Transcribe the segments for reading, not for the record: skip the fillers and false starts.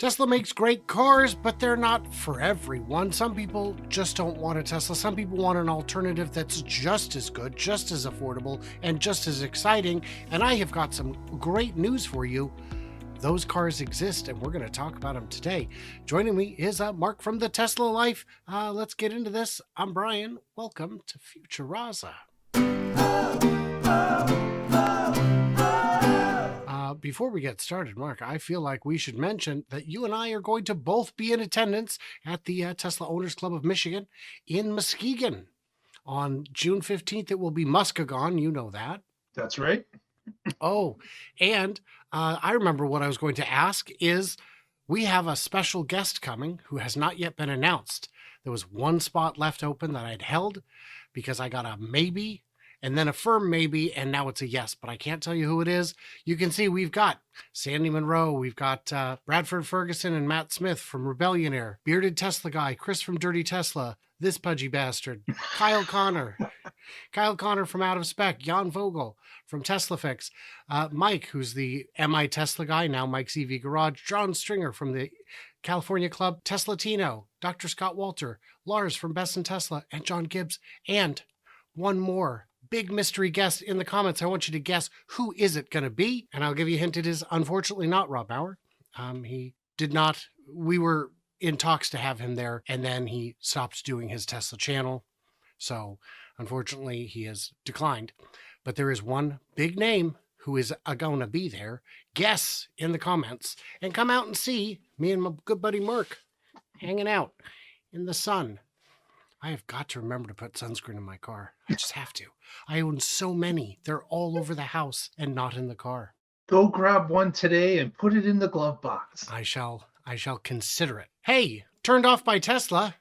Tesla makes great cars, but they're not for everyone. Some people just don't want a Tesla. Some people want an alternative that's just as good, just as affordable, and just as exciting. And I have got some great news for you. Those cars exist, and we're going to talk about them today. Joining me is Mark from the Tesla Life. Let's get into this. I'm Brian. Welcome to Futuraza. Before we get started, Mark, I feel like we should mention that you and I are going to both be in attendance at the Tesla Owners Club of Michigan in Muskegon. On June 15th, it will be Muskegon. You know that. That's right. Oh, and I remember what I was going to ask is we have a special guest coming who has not yet been announced. There was one spot left open that I'd held because I got a maybe and then a firm maybe, and now it's a yes, but I can't tell you who it is. You can see we've got Sandy Monroe, we've got Bradford Ferguson and Matt Smith from Rebellion Air, Bearded Tesla Guy, Chris from Dirty Tesla, this pudgy bastard, Kyle Connor from Out of Spec, Jan Vogel from Tesla Fix, Mike, who's the MI Tesla Guy, now Mike's EV Garage, John Stringer from the California Club, Tesla Tino, Dr. Scott Walter, Lars from Best in Tesla, and John Gibbs, and one more big mystery guest in the comments. I want you to guess who is it going to be, and I'll give you a hint. It is unfortunately not Rob Bauer. He did not. We were in talks to have him there, and then he stopped doing his Tesla channel. So unfortunately, he has declined. But there is one big name who is going to be there. Guess in the comments and come out and see me and my good buddy Mark hanging out in the sun. I have got to remember to put sunscreen in my car. I just have to. I own so many. They're all over the house and not in the car. Go grab one today and put it in the glove box. I shall consider it. Hey, turned off by Tesla.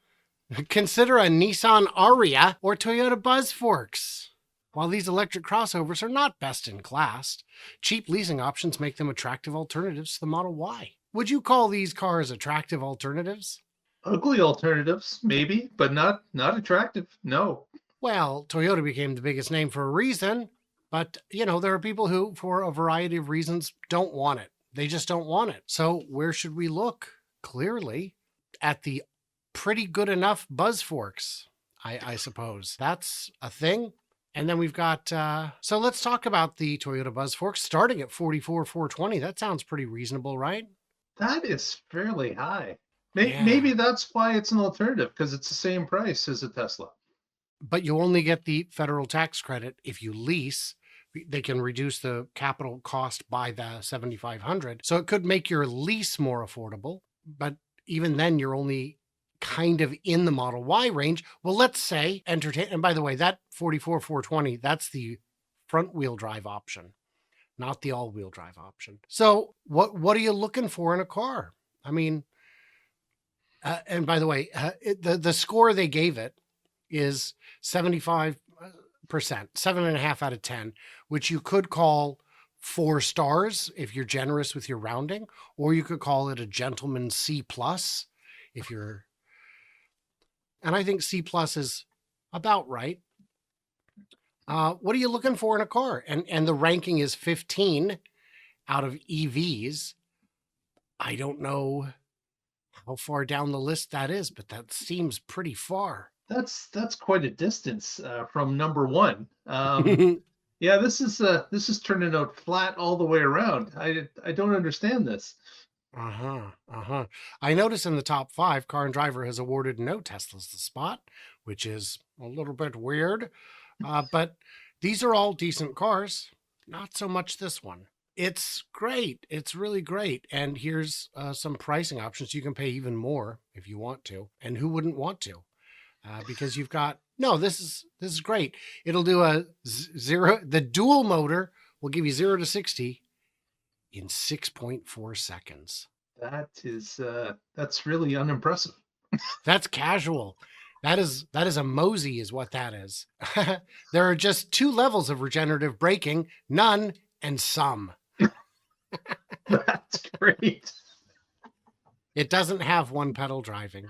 Consider a Nissan Ariya or Toyota BuzzForks. While these electric crossovers are not best in class, cheap leasing options make them attractive alternatives to the Model Y. Would you call these cars attractive alternatives? Ugly alternatives, maybe, but not attractive. No. Well, Toyota became the biggest name for a reason, but, there are people who, for a variety of reasons, don't want it. They just don't want it. So where should we look? Clearly, at the pretty good enough BuzzForks, I suppose. That's a thing. And then we've got, so let's talk about the Toyota BuzzForks starting at $44,420. That sounds pretty reasonable, right? That is fairly high. Yeah. Maybe that's why it's an alternative, because it's the same price as a Tesla. But you only get the federal tax credit if you lease. They can reduce the capital cost by the $7,500. So it could make your lease more affordable. But even then, you're only kind of in the Model Y range. Well, let's say and by the way, that $44,420, that's the front wheel drive option, not the all wheel drive option. So what are you looking for in a car? I mean, and by the way, the score they gave it is 75%, 7.5 out of 10, which you could call 4 stars if you're generous with your rounding, or you could call it a gentleman's C+ if you're, and I think C+ is about right. What are you looking for in a car? And the ranking is 15 out of EVs. I don't know how far down the list that is, but that seems pretty far. That's quite a distance from number one. Yeah, this is turning out flat all the way around. I don't understand this. I notice in the top 5, Car and Driver has awarded no Teslas the spot, which is a little bit weird. But these are all decent cars. Not so much this one. It's great. It's really great. And here's some pricing options. You can pay even more if you want to. And who wouldn't want to? Because you've got, no, this is great. It'll do a zero. The dual motor will give you 0 to 60 in 6.4 seconds. That's really unimpressive. That's casual. That is a mosey is what that is. There are just 2 levels of regenerative braking, none and some. That's great. It doesn't have one pedal driving.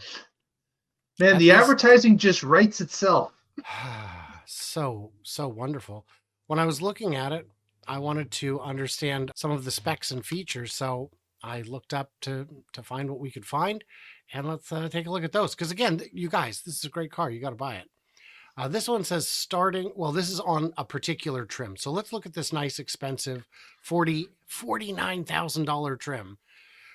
Man, the advertising just writes itself. So wonderful. When I was looking at it, I wanted to understand some of the specs and features. So I looked up to find what we could find, and let's take a look at those. Because again, you guys, this is a great car. You got to buy it. This one says starting. Well, this is on a particular trim. So let's look at this nice, expensive $49,000 trim.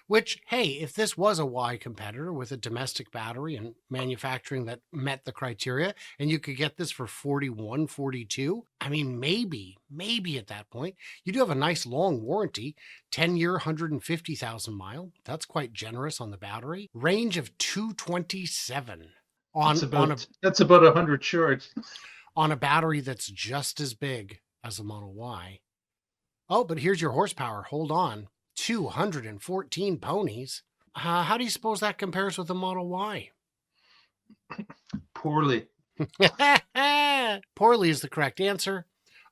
Which, hey, if this was a Y competitor with a domestic battery and manufacturing that met the criteria, and you could get this for 41, 42, I mean, maybe at that point, you do have a nice long warranty, 10-year, 150,000 mile. That's quite generous on the battery. Range of 227 That's about 100 short. on a battery that's just as big as a Model Y. Oh, but here's your horsepower. Hold on. 214 ponies. How do you suppose that compares with the Model Y? Poorly. Poorly is the correct answer.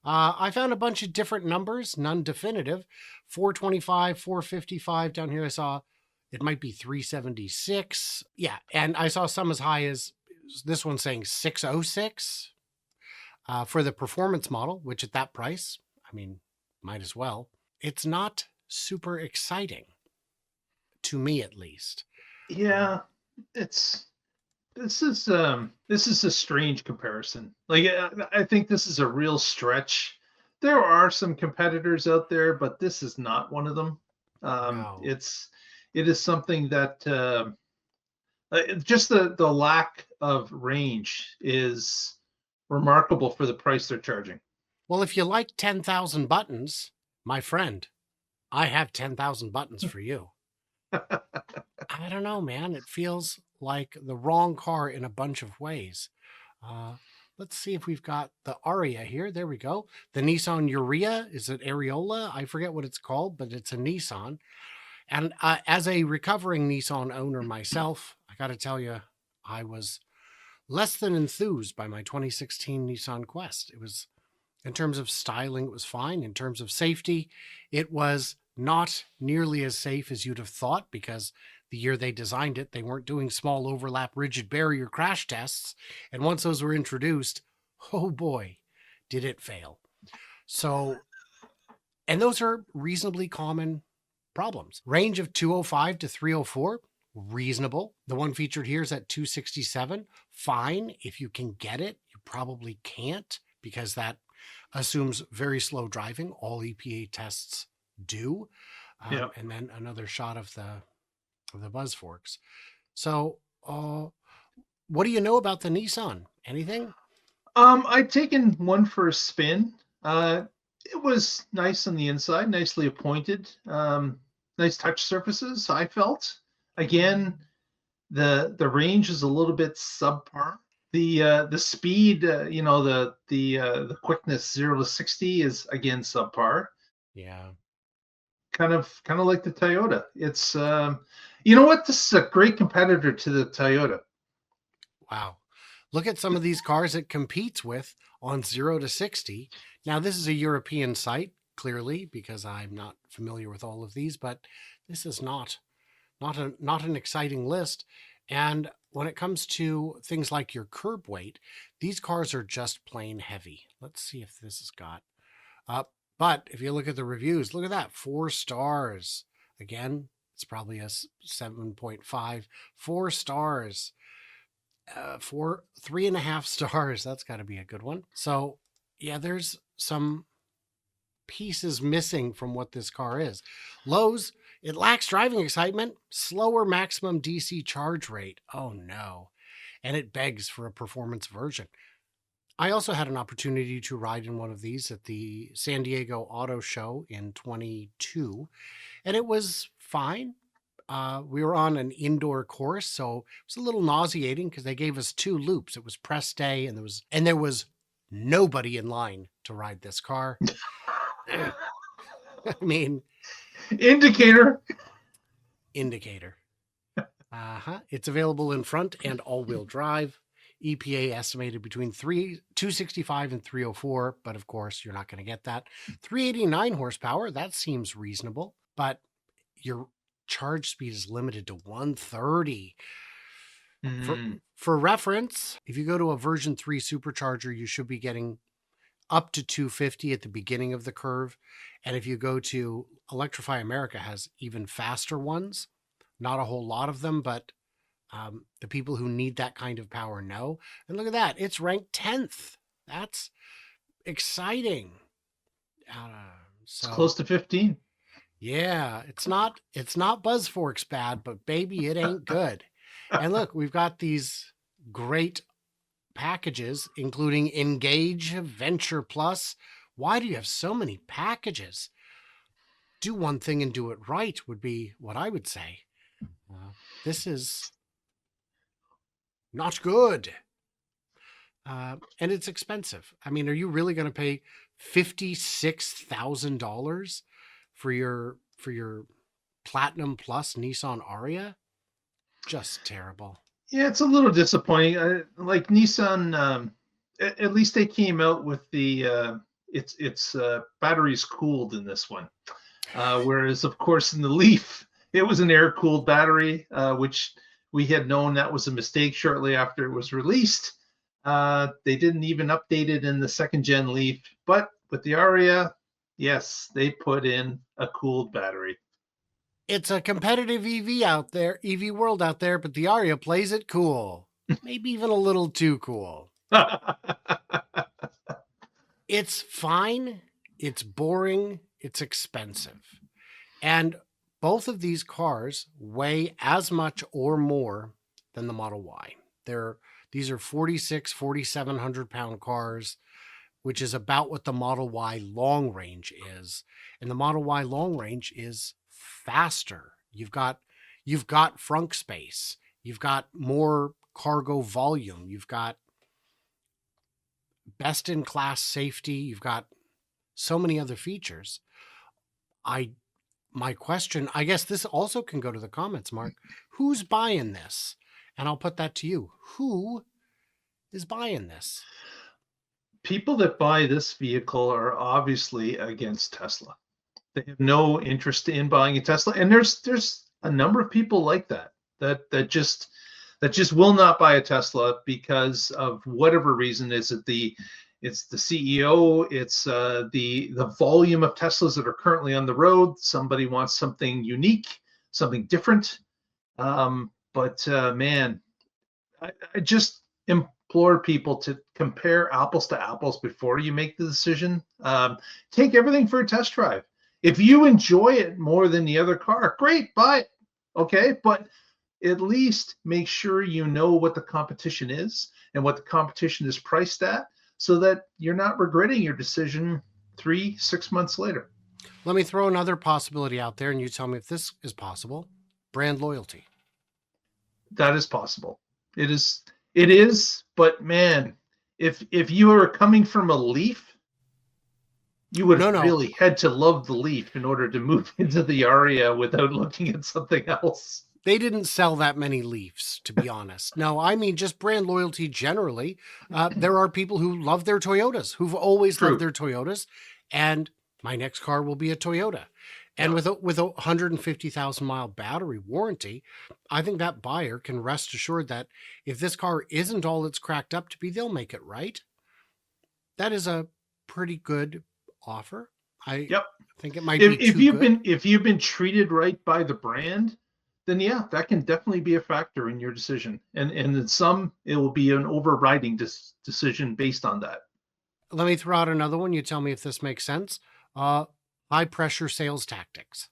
I found a bunch of different numbers, none definitive. 425, 455. Down here I saw it might be 376. Yeah, and I saw some as high as this one saying 606 for the performance model, which at that price, I mean, might as well. It's not super exciting to me, at least. Yeah, this is a strange comparison. Like I think this is a real stretch. There are some competitors out there, but this is not one of them. No. It is something that just the lack of range is remarkable for the price they're charging. Well, if you like 10,000 buttons, my friend, I have 10,000 buttons for you. I don't know, man. It feels like the wrong car in a bunch of ways. Let's see if we've got the Ariya here. There we go. The Nissan Ariya. Is it Ariola? I forget what it's called, but it's a Nissan. And as a recovering Nissan owner myself, I got to tell you, I was less than enthused by my 2016 Nissan Quest. It was, in terms of styling, it was fine. In terms of safety, it was not nearly as safe as you'd have thought, because the year they designed it, they weren't doing small overlap rigid barrier crash tests. And once those were introduced, oh boy, did it fail. So, and those are reasonably common problems. Range of 205 to 304, reasonable. The one featured here is at 267. Fine. If you can get it, you probably can't, because that assumes very slow driving. All EPA tests do. Yeah. And then another shot of the buzz forks. So, what do you know about the Nissan? Anything? I'd taken one for a spin. It was nice on the inside, nicely appointed. Nice touch surfaces, I felt. Again, the range is a little bit subpar. The speed, the quickness 0 to 60 is again subpar. Yeah. Kind of like the Toyota. It's you know what? This is a great competitor to the Toyota. Wow. Look at some of these cars it competes with on 0 to 60. Now, this is a European site, clearly, because I'm not familiar with all of these, but this is not an exciting list. And when it comes to things like your curb weight, these cars are just plain heavy. Let's see if this has got but if you look at the reviews, look at that, 4 stars. Again, it's probably a 7.5. 4 stars. 3.5 stars. That's got to be a good one. So yeah, there's some pieces missing from what this car is. Lows, it lacks driving excitement, slower maximum DC charge rate. Oh no. And it begs for a performance version. I also had an opportunity to ride in one of these at the San Diego Auto Show in 22, and it was fine. We were on an indoor course, so it was a little nauseating because they gave us 2 loops. It was press day, and there was nobody in line to ride this car. I mean, Indicator. It's available in front and all-wheel drive. EPA estimated between 265 and 304, but of course you're not going to get that. 389 horsepower, that seems reasonable, but your charge speed is limited to 130. For reference, if you go to a version 3 supercharger, you should be getting up to 250 at the beginning of the curve. And if you go to Electrify America has even faster ones. Not a whole lot of them, but the people who need that kind of power know. And look at that. It's ranked 10th. That's exciting. Uh, It's so close to 15. yeah, it's not Buzzforks bad, but baby, it ain't good. And look, we've got these great packages, including Engage, Venture Plus. Why do you have so many packages? Do one thing and do it right would be what I would say. This is not good. And it's expensive. I mean, are you really going to pay $56,000 for your Platinum Plus Nissan Ariya? Just terrible. Yeah, it's a little disappointing. Like Nissan, at least they came out with the its batteries cooled in this one. Whereas, of course, in the Leaf, it was an air cooled battery, which we had known that was a mistake shortly after it was released. They didn't even update it in the second gen Leaf, but with the Aria, yes, they put in a cooled battery. It's a competitive EV out there, EV world out there, but the Ariya plays it cool. Maybe even a little too cool. It's fine. It's boring. It's expensive. And both of these cars weigh as much or more than the Model Y. These are 4,700 pound cars, which is about what the Model Y long range is. And the Model Y long range is faster. You've got frunk space. You've got more cargo volume. You've got best in class safety. You've got so many other features. I My question, I guess this also can go to the comments, Mark. Who's buying this? And I'll put that to you. Who is buying this? People that buy this vehicle are obviously against Tesla. They have no interest in buying a Tesla, and there's a number of people like that just will not buy a Tesla because of whatever reason. Is it it's the CEO, it's the volume of Teslas that are currently on the road. Somebody wants something unique, something different. But man, I just implore people to compare apples to apples before you make the decision. Take everything for a test drive. If you enjoy it more than the other car, great, buy it. Okay, but at least make sure you know what the competition is and what the competition is priced at, so that you're not regretting your decision 3-6 months later. Let me throw another possibility out there and you tell me if this is possible. Brand loyalty. That is possible. It is, but man, if you are coming from a Leaf, you would No, have no. really had to love the Leaf in order to move into the Aria without looking at something else. They didn't sell that many Leafs, to be honest. No, I mean just brand loyalty generally. There are people who love their Toyotas, who've always loved True. their Toyotas, and my next car will be a Toyota. And Yeah. with a 150,000 mile battery warranty, I think that buyer can rest assured that if this car isn't all it's cracked up to be, they'll make it right. That is a pretty good offer. I Yep. think it might If, be if too you've good. been if you've been treated right by the brand, then yeah, that can definitely be a factor in your decision. And in some, it will be an overriding decision based on that. Let me throw out another one. You tell me if this makes sense. Uh, High pressure sales tactics.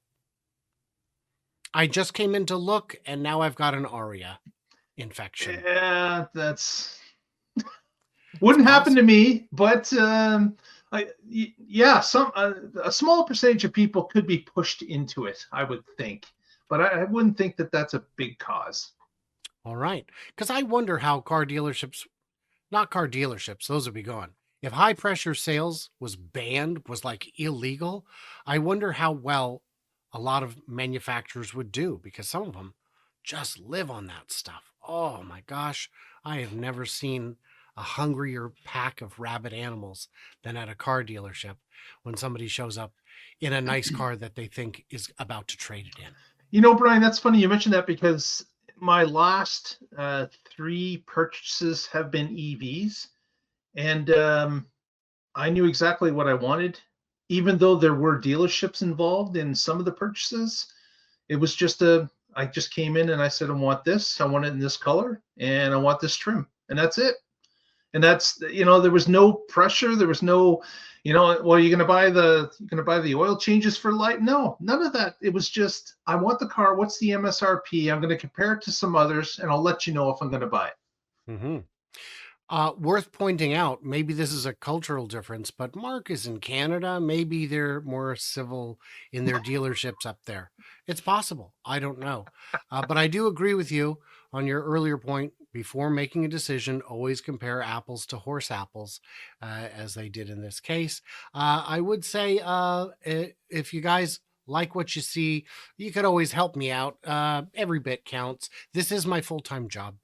I just came in to look, and now I've got an ARIA infection. Yeah, that's It's wouldn't happen possible. to me, but yeah, a small percentage of people could be pushed into it, I would think, but I wouldn't think that that's a big cause. All right. Because I wonder how car dealerships, not car dealerships, those would be gone. If high pressure sales was banned, was like illegal, I wonder how well a lot of manufacturers would do because some of them just live on that stuff. Oh my gosh. I have never seen a hungrier pack of rabid animals than at a car dealership when somebody shows up in a nice car that they think is about to trade it in. Brian, that's funny you mentioned that, because my last 3 purchases have been EVs, and I knew exactly what I wanted, even though there were dealerships involved in some of the purchases. It was just I just came in and I said, I want this, I want it in this color, and I want this trim, and that's it. And that's, there was no pressure. There was no, well, you're gonna buy the oil changes for light. No, none of that. It was just, I want the car. What's the MSRP? I'm gonna compare it to some others, and I'll let you know if I'm gonna buy it. Hmm. Worth pointing out, maybe this is a cultural difference, but Mark is in Canada. Maybe they're more civil in their dealerships up there. It's possible. I don't know. But I do agree with you on your earlier point. Before making a decision, always compare apples to horse apples, as they did in this case. I would say if you guys like what you see, you could always help me out. Every bit counts. This is my full time job.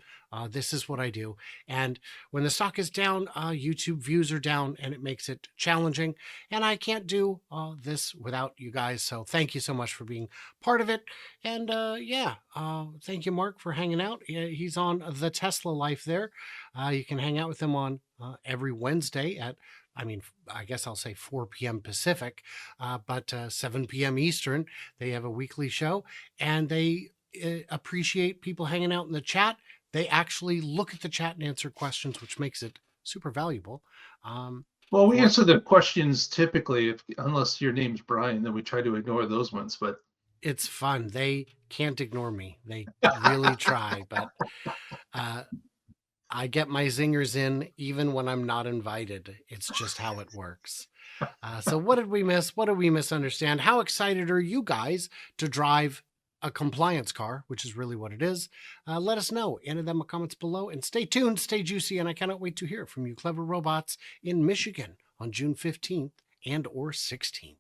This is what I do. And when the stock is down, YouTube views are down, and it makes it challenging. And I can't do this without you guys. So thank you so much for being part of it. And thank you, Mark, for hanging out. He's on the Tesla Life there. You can hang out with him on every Wednesday at, I guess I'll say 4 p.m. Pacific, but 7 p.m. Eastern. They have a weekly show, and they appreciate people hanging out in the chat. They actually look at the chat and answer questions, which makes it super valuable. Well, we answer the questions typically, unless your name's Brian, then we try to ignore those ones. But it's fun. They can't ignore me. They really try, but I get my zingers in even when I'm not invited. It's just how it works. So what did we miss? What did we misunderstand? How excited are you guys to drive a compliance car, which is really what it is? Let us know. Enter them in the comments below, and stay tuned, stay juicy, and I cannot wait to hear from you clever robots in Michigan on June 15th and or 16th.